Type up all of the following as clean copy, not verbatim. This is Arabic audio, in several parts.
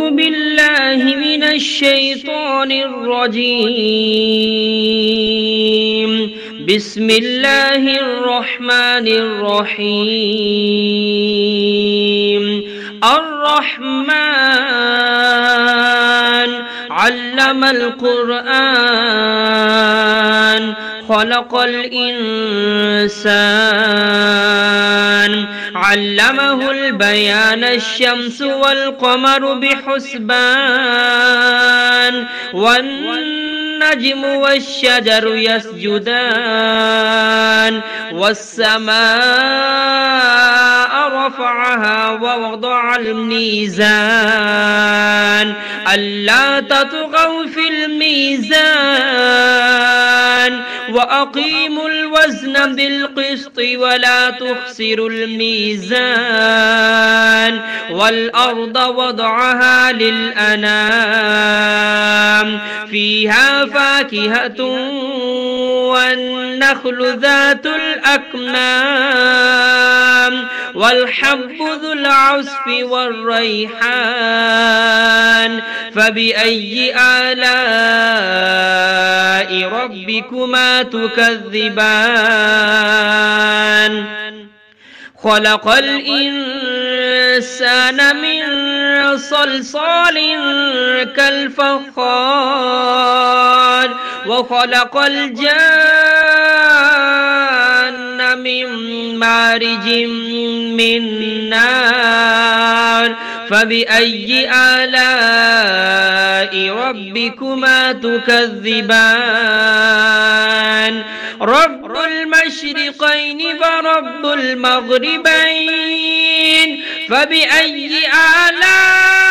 أعوذ بالله من الشيطان الرجيم. بسم الله الرحمن الرحيم. الرحمن علم القرآن خلق الإنسان علمه البيان الشمس والقمر بحسبان والنجم والشجر يسجدان والسماء رفعها ووضع الميزان ألا تطغوا في الميزان وأقيموا الوزن بالقسط ولا تخسروا الميزان والأرض وضعها للأنام فيها فاكهة والنخل ذات الأكمام والحب ذو العصف والريحان فبأي آلاء ربكما تكذبان خلق الإنسان من صلصال كالفخار وخلق الجان من مارج من نار فبأي آلاء ربكما تكذبان رب المشرقين ورب المغربين فبأي آلاء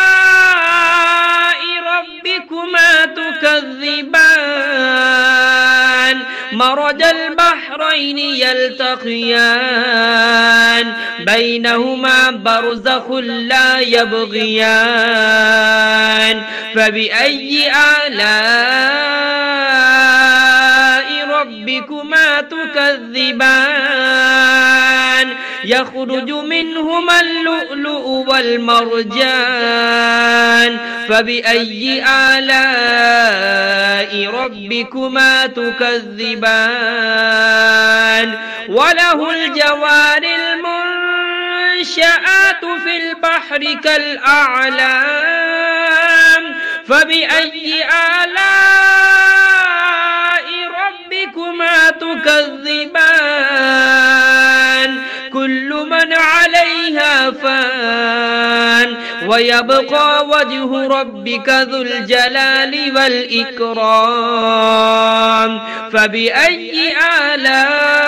ربكما تكذبان مرج البحرين يلتقيان بينهما برزخ لا يبغيان فبأي آلاء ربكما تكذبان يخرج منهما اللؤلؤ والمرجان فبأي آلاء ربكما تكذبان وله الجوار المنشآت في البحر كالأعلام فبأي آلاء ربكما تكذبان كل من عليها فان ويبقى وجه ربك ذو الجلال والإكرام فبأي آلاء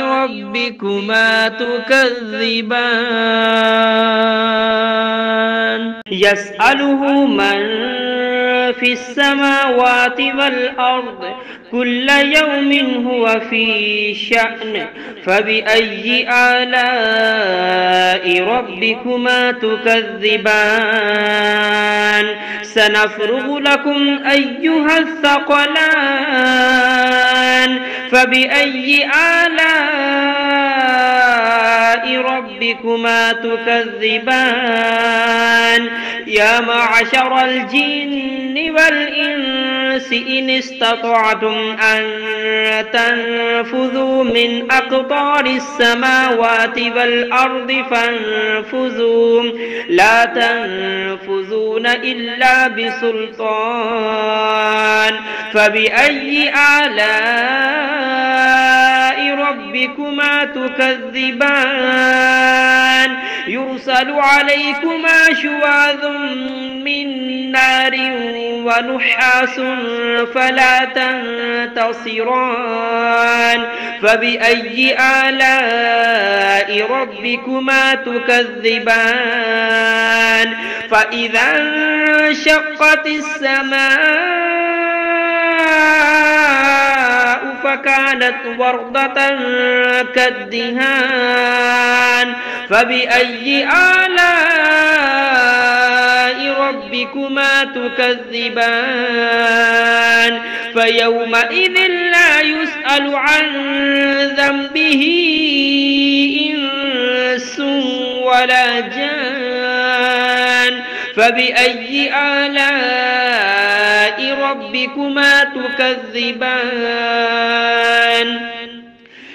ربكما تكذبان يسأله من في السماوات والأرض كل يوم هو في شأن فبأي آلاء ربكما تكذبان سنفرغ لكم أيها الثقلان فبأي آلاء ربكما تكذبان يا معشر الجن والإنس إن استطعتم أن تنفذوا من أقطار السماوات والأرض فانفذوا لا تنفذون إلا بسلطان فبأي آلاء ربكما تكذبان يرسل عليكما شواظ من نار ونحاس فلا تنتصران فبأي آلاء ربكما تكذبان فإذا انشقت السماء فكانت وردة كالدهان فبأي آلاء ربكما تكذبان فيومئذ لا يسأل عن ذنبه إنس ولا جان فبأي آلاء ربكما تكذبان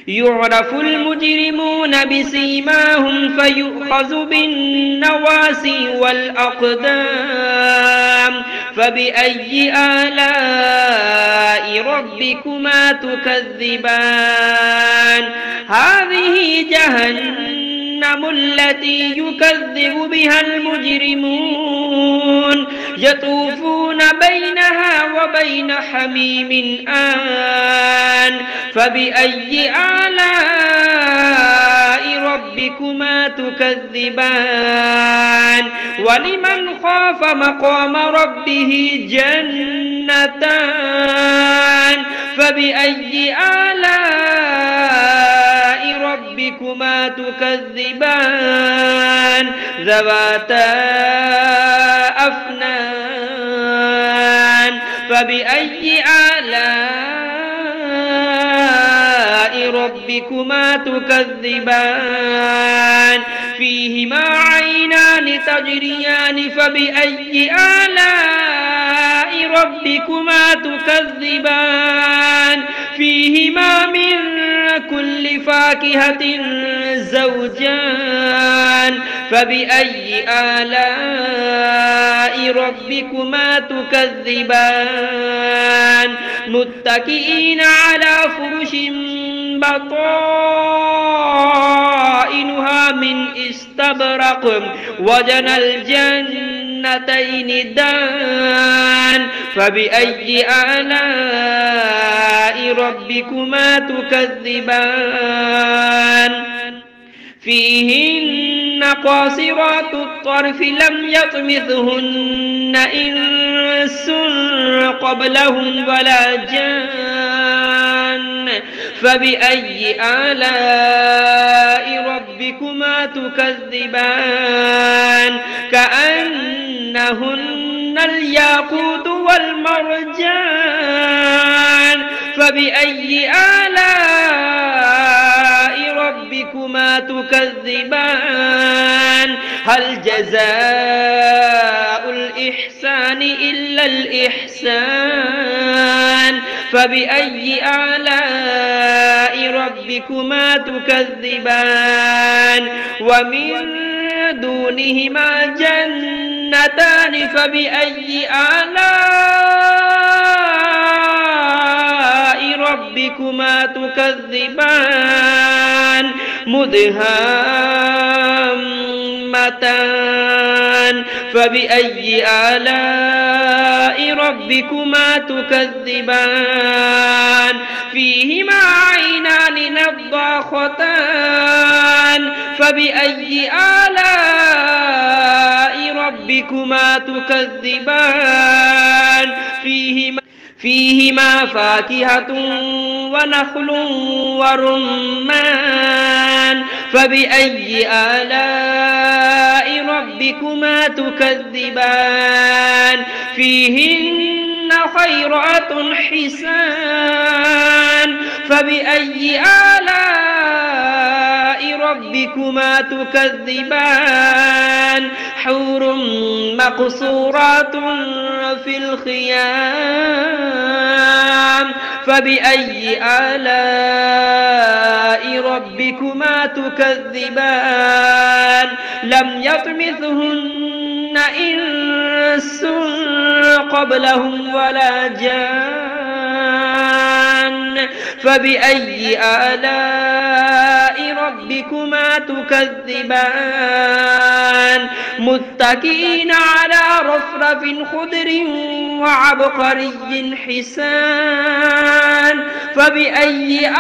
يعرف المجرمون بسيماهم فيؤخذ بالنواسي والأقدام فبأي آلاء ربكما تكذبان هذه جهنم التي يكذب بها المجرمون يطوفون بينها وبين حميم آن فبأي آلاء ربكما تكذبان ولمن خاف مقام ربه جنتان فبأي آلاء ربكما تكذبان ذواتا أفنان فبأي آلاء ربكما تكذبان فيهما عينان تجريان فبأي آلاء ربكما تكذبان فيهما من كل فاكهة زوجان فبأي آلاء ربكما تكذبان متكئين على فرش بطائنها من استبرق وجنى الجنتين دان فبأي آلاء ربكما تكذبان فيهن قاصرات الطرف لم يطمثهن إنس قبلهم ولا جان فبأي آلاء ربكما تكذبان كأنهن الياقوت والمرجان فبأي آلاء ربكما تكذبان هل جزاء الإحسان إلا الإحسان فبأي آلاء ربكما تكذبان ومن دونهما جنتان فبأي آلاء ربكما تكذبان مدهامتان فبأي آلاء ربكما تكذبان فيهما عينان نضاختان فبأي آلاء ربكما تكذبان فيهما فاكهة ونخل ورمان فبأي آلاء ربكما تكذبان فيهن خيرات حسان فبأي آلاء ربكما تكذبان حور مقصورات في الخيام فبأي آلاء ربكما تكذبان لم يطمثهن إنس قبلهم ولا جان فبأي آلاء ربكما تكذبان متكئين على رفرف خضر وعبقري حسان فبأي آلاء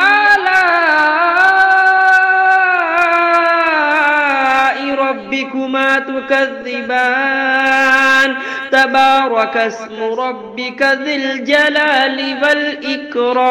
ربكما تكذبان تبارك اسم ربك ذي الجلال والإكرام